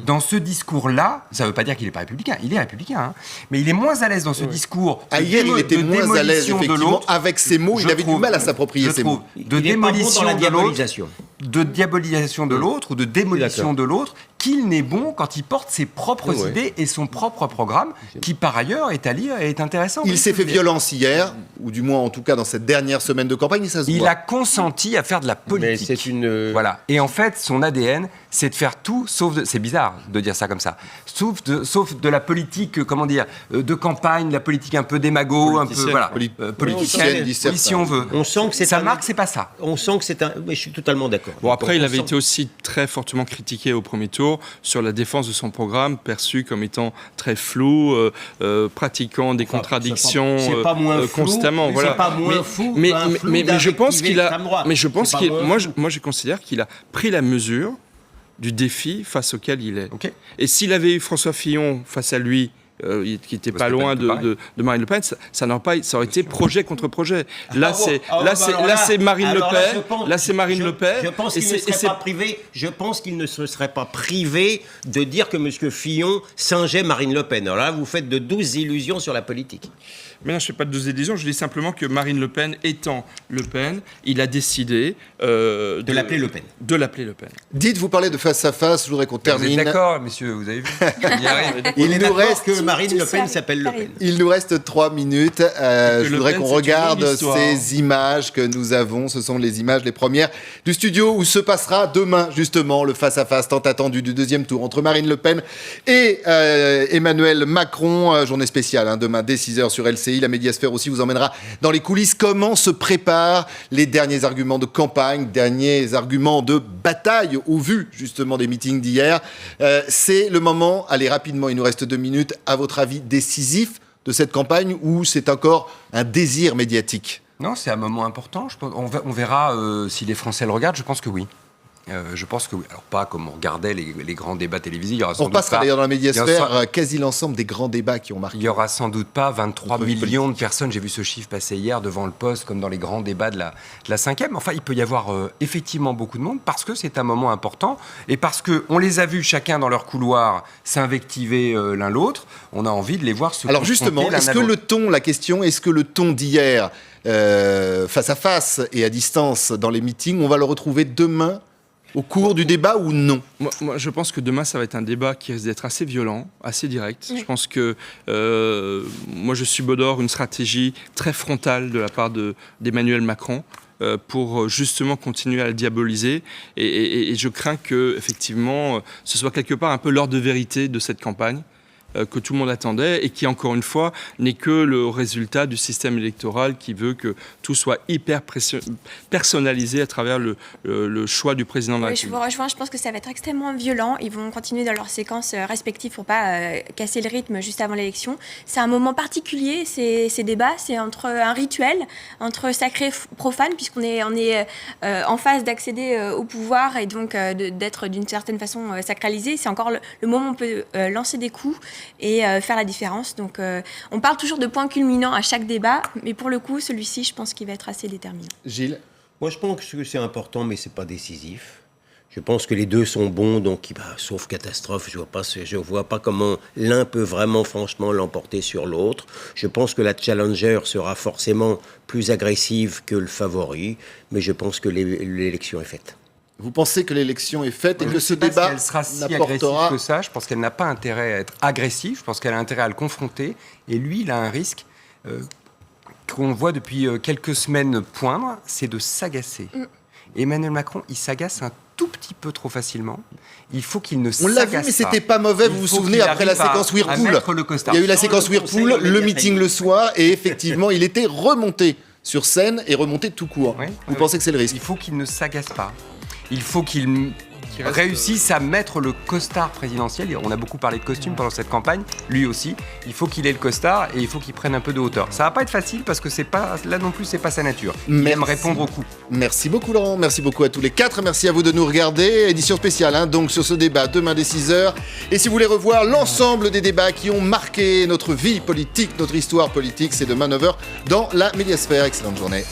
dans ce discours-là. Ça ne veut pas dire qu'il n'est pas républicain. Il est républicain, hein, mais il est moins à l'aise dans ce discours. Hier, il était moins à l'aise effectivement avec ces mots. Il avait du mal à s'approprier ces mots. De démolition de l'autre, de diabolisation de l'autre ou de démolition de l'autre, qu'il n'est bon quand il porte ses propres idées et son propre programme, qui par ailleurs est à lire et est intéressant. Il s'est fait violence hier, ou du moins en tout cas dans cette dernière semaine de campagne, et ça se voit. Il a consenti à faire de la politique. Mais c'est une... Voilà. Et en fait, son ADN, c'est de faire tout, sauf c'est bizarre de dire ça comme ça, sauf de la politique, comment dire, de campagne, de la politique un peu démago, un peu voilà, politicienne, si on veut. On sent que c'est sa marque, c'est pas ça. On sent que c'est un. Mais je suis totalement d'accord. Bon, après, il avait été aussi très fortement critiqué au premier tour sur la défense de son programme, perçu comme étant très flou, pratiquant des contradictions constamment. Voilà. C'est pas moins fou. Mais je pense qu'il a. Mais je pense qu'il. Moi, je considère qu'il a pris la mesure du défi face auquel il est. Okay. Et s'il avait eu François Fillon face à lui, qui n'était pas loin de Marine Le Pen, ça aurait été projet contre projet. Là, c'est Marine Le Pen. Là, c'est Marine Le Pen. Je pense qu'il ne serait pas privé. Je pense qu'il ne se serait pas privé de dire que M. Fillon singeait Marine Le Pen. Alors là, vous faites de douces illusions sur la politique. Mais non, je ne fais pas de douces illusions. Je dis simplement que Marine Le Pen étant Le Pen, il a décidé de l'appeler Le Pen. De l'appeler Le Pen. Dites, vous parlez de face à face. Je voudrais qu'on termine. Vous êtes d'accord, messieurs, vous avez vu. Il nous reste que Marine Le Pen s'appelle Le Pen. Il nous reste 3 minutes. Je voudrais qu'on regarde ces images que nous avons. Ce sont les images, les premières du studio où se passera demain, justement, le face-à-face tant attendu du deuxième tour entre Marine Le Pen et Emmanuel Macron. Journée spéciale, demain dès 6h sur LCI. La Médiasphère aussi vous emmènera dans les coulisses. Comment se préparent les derniers arguments de campagne, derniers arguments de bataille au vu, justement, des meetings d'hier. C'est le moment, allez rapidement, il nous reste 2 minutes, à votre avis décisif de cette campagne ou c'est encore un désir médiatique ? Non, c'est un moment important. On verra si les Français le regardent. Je pense que oui. Je pense que oui. Alors pas comme on regardait les grands débats télévisés. On passera d'ailleurs dans la Médiasphère quasi l'ensemble des grands débats qui ont marqué. Il n'y aura sans doute pas 23 millions de personnes. J'ai vu ce chiffre passer hier devant le poste, comme dans les grands débats de la 5e. Enfin, il peut y avoir effectivement beaucoup de monde parce que c'est un moment important et parce qu'on les a vus chacun dans leur couloir s'invectiver l'un l'autre. On a envie de les voir se Alors justement, est-ce que le ton, la question, est-ce que le ton d'hier face à face et à distance dans les meetings, on va le retrouver demain au cours du débat ou non ? Moi, je pense que demain, ça va être un débat qui risque d'être assez violent, assez direct. Oui. Je pense que moi, je subodore une stratégie très frontale de la part d'Emmanuel Macron pour justement continuer à le diaboliser. Et je crains que, effectivement, ce soit quelque part un peu l'heure de vérité de cette campagne que tout le monde attendait et qui, encore une fois, n'est que le résultat du système électoral qui veut que tout soit hyper personnalisé à travers le choix du président de la République. Je vous rejoins, je pense que ça va être extrêmement violent. Ils vont continuer dans leurs séquences respectives pour pas casser le rythme juste avant l'élection. C'est un moment particulier, ces débats. C'est entre un rituel, entre sacré et profane, puisqu'on est en phase d'accéder au pouvoir et donc d'être d'une certaine façon sacralisé. C'est encore le moment où on peut lancer des coups et faire la différence. Donc on parle toujours de points culminants à chaque débat, mais pour le coup, celui-ci, je pense qu'il va être assez déterminant. Gilles ? Moi, je pense que c'est important, mais c'est pas décisif. Je pense que les deux sont bons, donc sauf catastrophe, je vois pas comment l'un peut vraiment, franchement, l'emporter sur l'autre. Je pense que la challenger sera forcément plus agressive que le favori, mais je pense que l'élection est faite. Vous pensez que l'élection est faite et que ce débat sera si agressive que ça. Je pense qu'elle n'a pas intérêt à être agressive. Je pense qu'elle a intérêt à le confronter. Et lui, il a un risque qu'on voit depuis quelques semaines poindre, c'est de s'agacer. Emmanuel Macron, il s'agace un tout petit peu trop facilement. Il faut qu'il ne s'agace pas. On l'a vu, mais c'était pas mauvais. Vous vous souvenez, après la séquence Whirlpool, il y a eu la séquence Whirlpool, le meeting le soir, et effectivement, il était remonté sur scène et remonté tout court. Oui, vous pensez que c'est le risque ? Il faut qu'il ne s'agace pas. Il faut qu'il réussisse à mettre le costard présidentiel. On a beaucoup parlé de costume pendant cette campagne, lui aussi. Il faut qu'il ait le costard et il faut qu'il prenne un peu de hauteur. Ça va pas être facile parce que là non plus, c'est pas sa nature. Il aime répondre au coup. Merci beaucoup Laurent, merci beaucoup à tous les quatre. Merci à vous de nous regarder. Édition spéciale donc sur ce débat demain dès 6h. Et si vous voulez revoir l'ensemble des débats qui ont marqué notre vie politique, notre histoire politique, c'est demain 9h dans la Médiasphère. Excellente journée.